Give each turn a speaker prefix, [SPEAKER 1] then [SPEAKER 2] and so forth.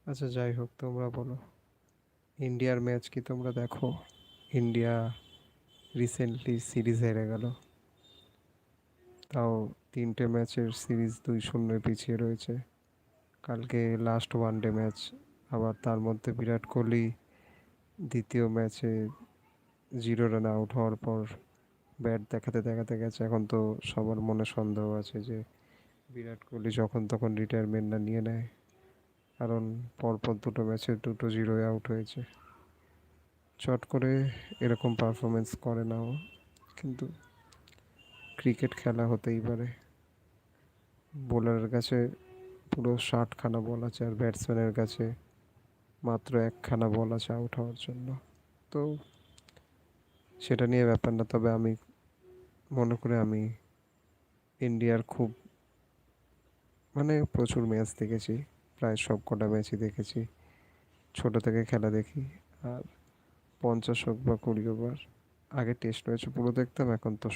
[SPEAKER 1] আচ্ছা, যাই হোক, তোমরা বলো, ইন্ডিয়ার ম্যাচ কি তোমরা দেখো? ইন্ডিয়া রিসেন্টলি সিরিজ হেরে গেল, তাও 3টে ম্যাচের সিরিজ 2-0 পিছিয়ে রয়েছে। কালকে লাস্ট ওয়ানডে ম্যাচ, আবার তার মধ্যে বিরাট কোহলি দ্বিতীয় ম্যাচে 0 রানে আউট হওয়ার পর ব্যাট দেখাতে দেখাতে গেছে। এখন তো সবার মনে সন্দেহ আছে যে বিরাট কোহলি যখন তখন রিটায়ারমেন্ট না নিয়ে নেয়, কারণ পরপর 2টো ম্যাচে 2-0 আউট হয়েছে। চট করে এরকম পারফরমেন্স করে না ও, কিন্তু ক্রিকেট খেলা হতেই পারে। বোলারের কাছে পুরো 60খানা বল আছে, আর ব্যাটসম্যানের কাছে মাত্র 1খানা বল আছে আউট হওয়ার জন্য। তো সেটা নিয়ে ব্যাপার না, তবে আমি মনে করি আমি ইন্ডিয়ার খুব প্রচুর ম্যাচ দেখেছি, প্রায় সব কটা ম্যাচই দেখেছি। ছোট থেকে খেলা দেখি, আর 50 হোক বা 20 ওভার, আগে টেস্ট ম্যাচ পুরো দেখতাম, এখন তো